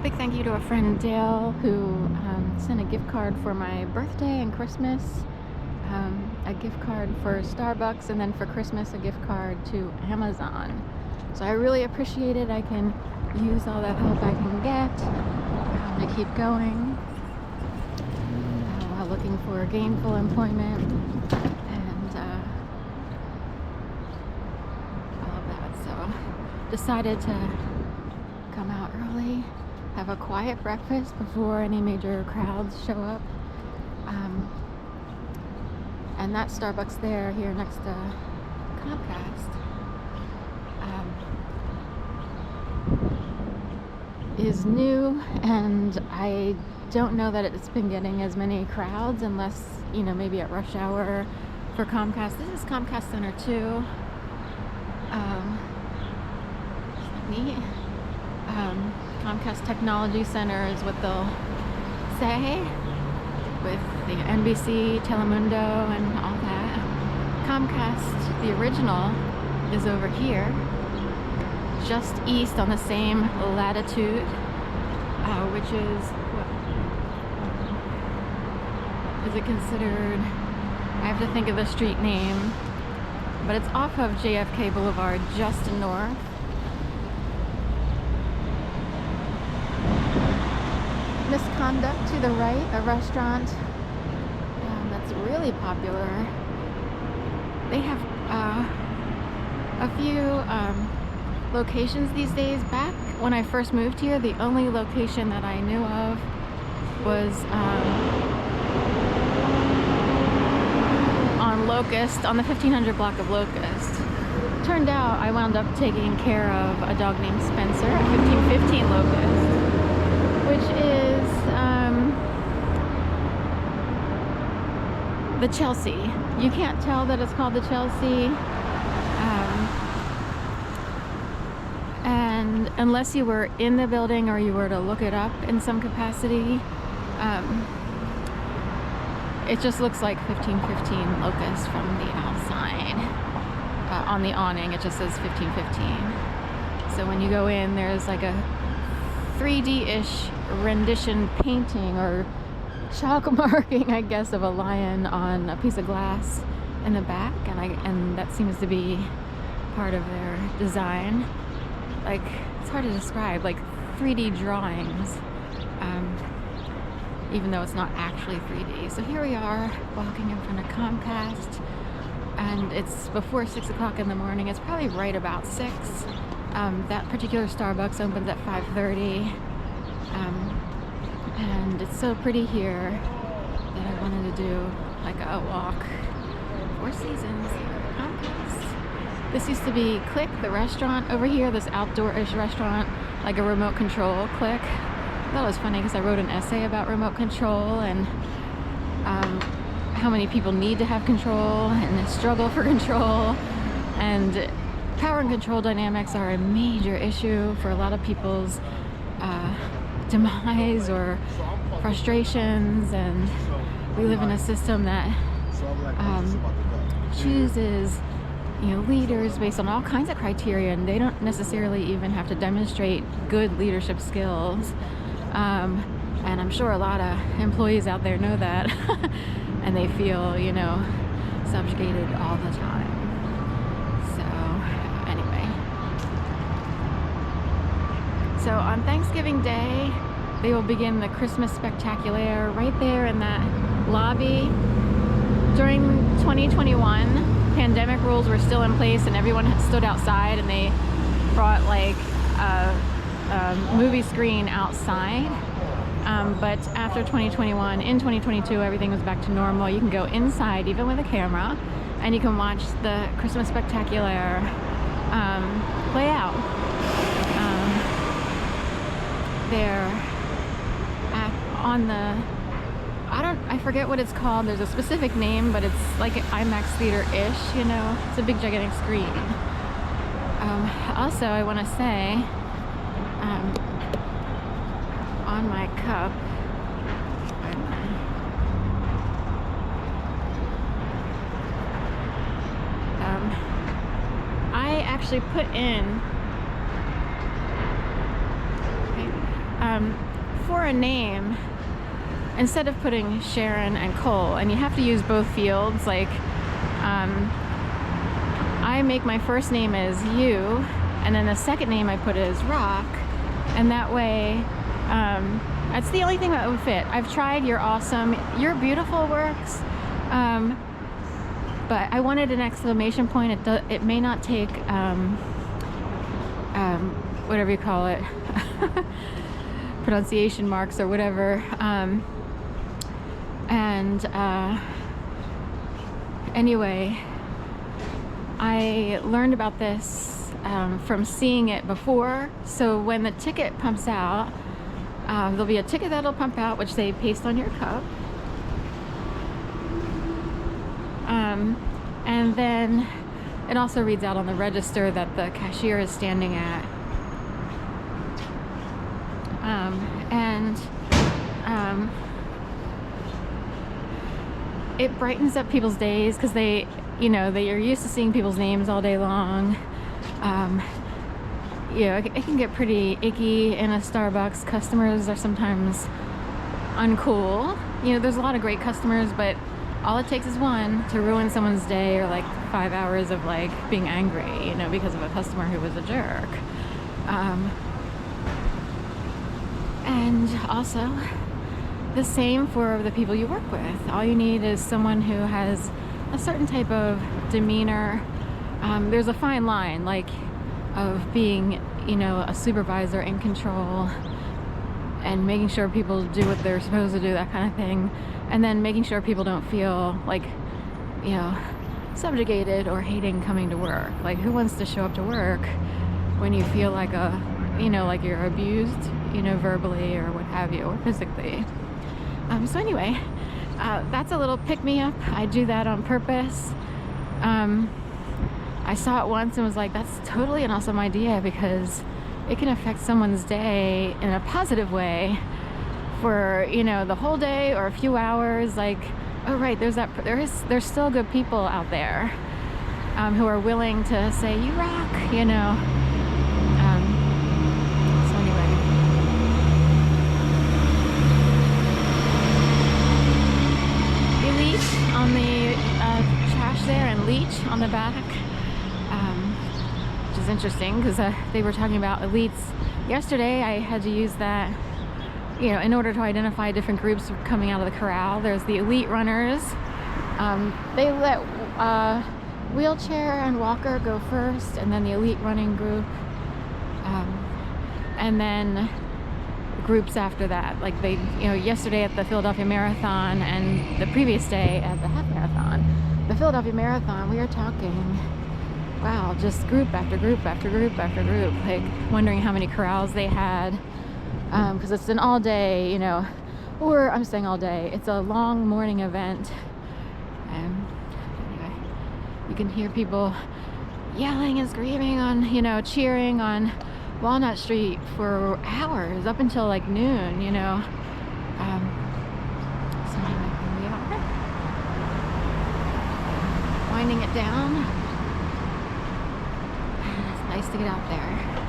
Big thank you to a friend, Dale, who sent a gift card for my birthday and Christmas, a gift card for Starbucks, and then for Christmas a gift card to Amazon. So I really appreciate it. I can use all that help I can get to keep going while looking for gainful employment and all of that. So decided to come out early, have a quiet breakfast before any major crowds show up. And that Starbucks there, here next to Comcast, is new, and I don't know that it's been getting as many crowds unless, maybe at rush hour for Comcast. This is Comcast Center 2. Neat. Comcast Technology Center is what they'll say, with the NBC, Telemundo, and all that. Comcast, the original, is over here, just east on the same latitude, which is, what is it considered? I have to think of the street name, but it's off of JFK Blvd, just north. Misconduct to the right, a restaurant that's really popular. They have a few locations these days. Back when I first moved here, the only location that I knew of was on Locust, on the 1500 block of Locust. Turned out I wound up taking care of a dog named Spencer at 1515 Locust, which is the Chelsea. You can't tell that it's called the Chelsea, and unless you were in the building or you were to look it up in some capacity, it just looks like 1515 Locust from the outside. On the awning it just says 1515. So when you go in, there's like a 3D-ish rendition painting or chalk marking, I guess, of a lion on a piece of glass in the back, and that seems to be part of their design. Like, it's hard to describe, like 3D drawings, even though it's not actually 3D. So here we are walking in front of Comcast, and it's before 6 o'clock in the morning. It's probably right about 6. That particular Starbucks opens at 5:30, and it's so pretty here that I wanted to do like a walk. Four Seasons, Comcast. This used to be Click, the restaurant over here, this outdoor-ish restaurant, like a remote control Click. I thought it was funny because I wrote an essay about remote control and how many people need to have control and struggle for control, and power and control dynamics are a major issue for a lot of people's demise or frustrations, and we live in a system that chooses leaders based on all kinds of criteria, and they don't necessarily even have to demonstrate good leadership skills, and I'm sure a lot of employees out there know that and they feel subjugated all the time. So on Thanksgiving Day, they will begin the Christmas Spectacular right there in that lobby. During 2021, pandemic rules were still in place and everyone stood outside, and they brought like a movie screen outside. But after 2021, in 2022, everything was back to normal. You can go inside even with a camera, and you can watch the Christmas Spectacular play out. There on the, I forget what it's called. There's a specific name, but it's like an IMAX theater-ish, It's a big gigantic screen. Also, I want to say, on my cup, I actually put in for a name, instead of putting Sharon and Cole, and you have to use both fields, like I make my first name as you, and then the second name I put as Rock, and that way that's the only thing that would fit. I've tried You're Awesome, You're Beautiful works, but I wanted an exclamation point. It may not take whatever you call it, pronunciation marks or whatever. Anyway, I learned about this from seeing it before. So when the ticket pumps out, there'll be a ticket that'll pump out, which they paste on your cup. And then it also reads out on the register that the cashier is standing at. It brightens up people's days because they are used to seeing people's names all day long. It can get pretty icky in a Starbucks. Customers are sometimes uncool. There's a lot of great customers, but all it takes is one to ruin someone's day, or like 5 hours of like being angry, because of a customer who was a jerk. And also the same for the people you work with. All you need is someone who has a certain type of demeanor. There's a fine line, like, of being, a supervisor in control and making sure people do what they're supposed to do, that kind of thing. And then making sure people don't feel like, subjugated or hating coming to work. Like, who wants to show up to work when you feel like like you're abused, verbally or what have you, or physically. So anyway, that's a little pick-me-up. I do that on purpose. I saw it once and was like, that's totally an awesome idea, because it can affect someone's day in a positive way for, the whole day or a few hours. Like, oh right, there's still good people out there who are willing to say, you rock, So anyway. Elite on the trash there, and Leech on the back. Which is interesting, because they were talking about elites. Yesterday I had to use that, in order to identify different groups coming out of the corral. There's the elite runners. They let wheelchair and walker go first, and then the elite running group, and then groups after that. Like they, yesterday at the Philadelphia Marathon and the previous day at the half marathon. The Philadelphia Marathon, we are talking, wow, just group after group after group after group, like wondering how many corrals they had, because it's an all day, or I'm saying all day, it's a long morning event. Anyway, you can hear people yelling and screaming on, cheering on Walnut Street for hours, up until like noon, So anyway, here we are, winding it down. It's nice to get out there.